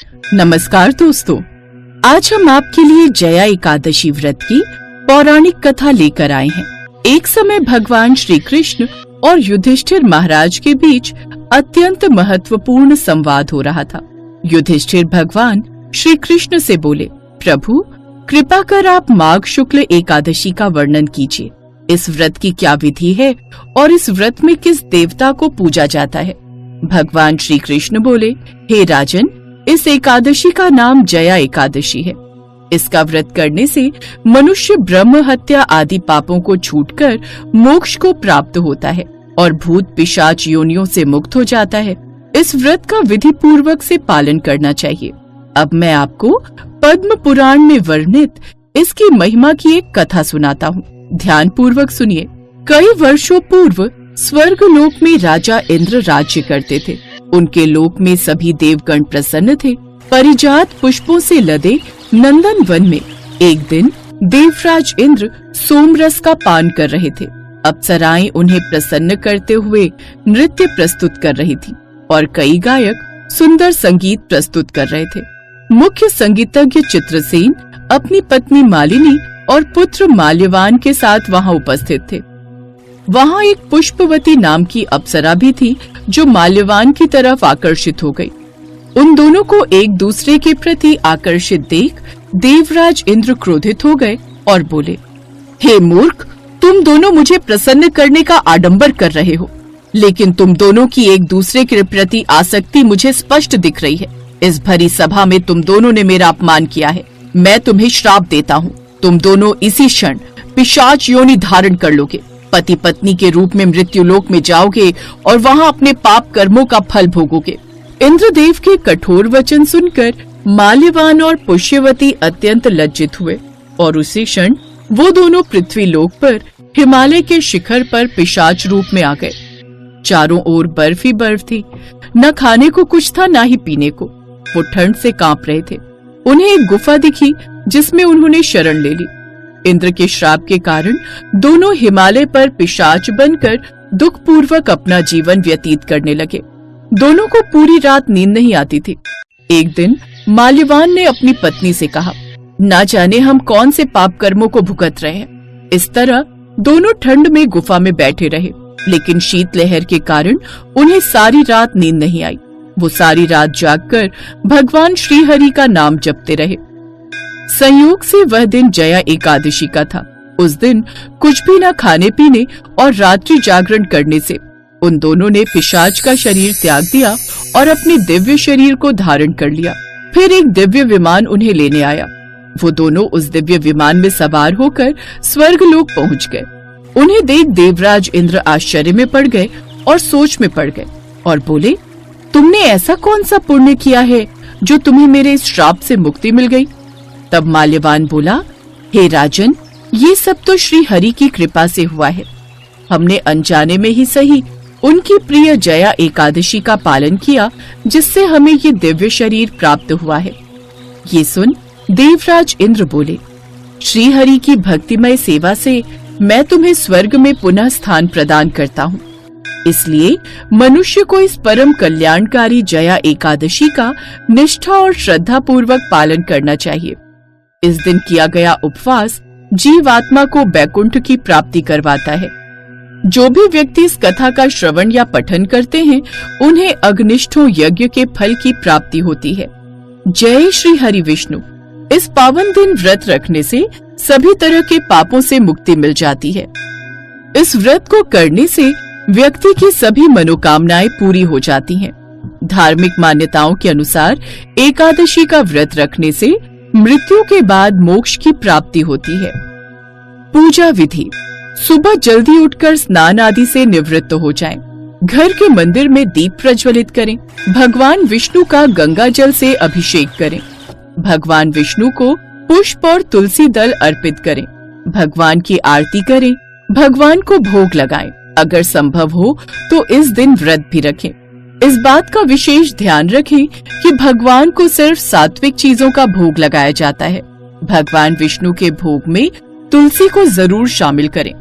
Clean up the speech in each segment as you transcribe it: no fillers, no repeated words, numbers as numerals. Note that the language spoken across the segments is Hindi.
नमस्कार दोस्तों, आज हम आपके लिए जया एकादशी व्रत की पौराणिक कथा लेकर आए हैं। एक समय भगवान श्री कृष्ण और युधिष्ठिर महाराज के बीच अत्यंत महत्वपूर्ण संवाद हो रहा था। युधिष्ठिर भगवान श्री कृष्ण से बोले, प्रभु कृपा कर आप माघ शुक्ल एकादशी का वर्णन कीजिए। इस व्रत की क्या विधि है और इस व्रत में किस देवता को पूजा जाता है। भगवान श्री कृष्ण बोले, हे राजन, इस एकादशी का नाम जया एकादशी है। इसका व्रत करने से मनुष्य ब्रह्म हत्या आदि पापों को छूटकर मोक्ष को प्राप्त होता है और भूत पिशाच योनियों से मुक्त हो जाता है। इस व्रत का विधि पूर्वक से पालन करना चाहिए। अब मैं आपको पद्म पुराण में वर्णित इसकी महिमा की एक कथा सुनाता हूँ। ध्यान पूर्वक सुनिए। कई वर्षों पूर्व स्वर्ग लोक में राजा इंद्र राज्य करते थे। उनके लोक में सभी देवगण प्रसन्न थे। परिजात पुष्पों से लदे नंदन वन में एक दिन देवराज इंद्र सोमरस का पान कर रहे थे। अप्सराएं उन्हें प्रसन्न करते हुए नृत्य प्रस्तुत कर रही थी और कई गायक सुंदर संगीत प्रस्तुत कर रहे थे। मुख्य संगीतज्ञ चित्रसेन अपनी पत्नी मालिनी और पुत्र माल्यवान के साथ वहां उपस्थित थे। वहां एक पुष्पवती नाम की अप्सरा भी थी जो माल्यवान की तरफ आकर्षित हो गई। उन दोनों को एक दूसरे के प्रति आकर्षित देख देवराज इंद्र क्रोधित हो गए और बोले, हे मूर्ख, तुम दोनों मुझे प्रसन्न करने का आडंबर कर रहे हो, लेकिन तुम दोनों की एक दूसरे के प्रति आसक्ति मुझे स्पष्ट दिख रही है। इस भरी सभा में तुम दोनों ने मेरा अपमान किया है। मैं तुम्हें श्राप देता हूँ। तुम दोनों इसी क्षण पिशाच योनि धारण कर लोगे। पति पत्नी के रूप में मृत्युलोक में जाओगे और वहां अपने पाप कर्मों का फल भोगोगे। इंद्रदेव के कठोर वचन सुनकर माल्यवान और पुष्यवती अत्यंत लज्जित हुए और उसी क्षण वो दोनों पृथ्वी लोक पर हिमालय के शिखर पर पिशाच रूप में आ गए। चारों ओर बर्फ ही बर्फ थी। न खाने को कुछ था, न ही पीने को। वो ठंड से कांप रहे थे। उन्हें एक गुफा दिखी जिसमें उन्होंने शरण ले ली। इंद्र के श्राप के कारण दोनों हिमालय पर पिशाच बनकर दुख पूर्वक अपना जीवन व्यतीत करने लगे। दोनों को पूरी रात नींद नहीं आती थी। एक दिन माल्यवान ने अपनी पत्नी से कहा, ना जाने हम कौन से पाप कर्मों को भुगत रहे हैं। इस तरह दोनों ठंड में गुफा में बैठे रहे, लेकिन शीतलहर के कारण उन्हें सारी रात नींद नहीं आई। वो सारी रात जागकर भगवान श्री हरि का नाम जपते रहे। संयोग से वह दिन जया एकादशी का था। उस दिन कुछ भी न खाने पीने और रात्रि जागरण करने से उन दोनों ने पिशाच का शरीर त्याग दिया और अपने दिव्य शरीर को धारण कर लिया। फिर एक दिव्य विमान उन्हें लेने आया। वो दोनों उस दिव्य विमान में सवार होकर स्वर्ग लोक पहुँच गए। उन्हें देख देवराज इंद्र आश्चर्य में पड़ गए और सोच में पड़ गए और बोले, तुमने ऐसा कौन सा पुण्य किया है जो तुम्हें मेरे इस श्राप से मुक्ति मिल गई। तब माल्यवान बोला, हे राजन, ये सब तो श्री हरि की कृपा से हुआ है। हमने अनजाने में ही सही उनकी प्रिय जया एकादशी का पालन किया, जिससे हमें ये दिव्य शरीर प्राप्त हुआ है। ये सुन देवराज इंद्र बोले, श्री हरि की भक्तिमय सेवा से मैं तुम्हें स्वर्ग में पुनः स्थान प्रदान करता हूँ। इसलिए मनुष्य को इस परम कल्याणकारी जया एकादशी का निष्ठा और श्रद्धा पूर्वक पालन करना चाहिए। इस दिन किया गया उपवास जीवात्मा को बैकुंठ की प्राप्ति करवाता है। जो भी व्यक्ति इस कथा का श्रवण या पठन करते हैं, उन्हें अग्निष्ठों यज्ञ के फल की प्राप्ति होती है। जय श्री हरि विष्णु। इस पावन दिन व्रत रखने से सभी तरह के पापों से मुक्ति मिल जाती है। इस व्रत को करने से व्यक्ति की सभी मनोकामनाएं पूरी हो जाती हैं। धार्मिक मान्यताओं के अनुसार एकादशी का व्रत रखने से मृत्यु के बाद मोक्ष की प्राप्ति होती है। पूजा विधि। सुबह जल्दी उठकर स्नान आदि से निवृत्त हो जाएं। घर के मंदिर में दीप प्रज्वलित करें। भगवान विष्णु का गंगा जल से अभिषेक करें। भगवान विष्णु को पुष्प और तुलसी दल अर्पित करें। भगवान की आरती करें। भगवान को भोग लगाएं। अगर संभव हो तो इस दिन व्रत भी रखें। इस बात का विशेष ध्यान रखें कि भगवान को सिर्फ सात्विक चीजों का भोग लगाया जाता है। भगवान विष्णु के भोग में तुलसी को जरूर शामिल करें।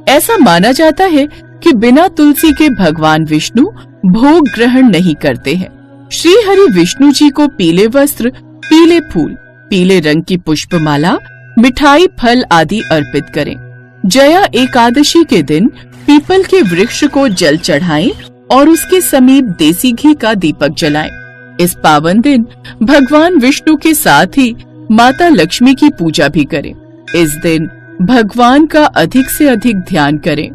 ऐसा माना जाता है कि बिना तुलसी के भगवान विष्णु भोग ग्रहण नहीं करते हैं। श्री हरि विष्णु जी को पीले वस्त्र, पीले फूल, पीले रंग की पुष्पमाला, मिठाई, फल आदि अर्पित करें। जया एकादशी के दिन पीपल के वृक्ष को जल चढ़ाएं और उसके समीप देसी घी का दीपक जलाएं। इस पावन दिन भगवान विष्णु के साथ ही माता लक्ष्मी की पूजा भी करें। इस दिन भगवान का अधिक से अधिक ध्यान करें।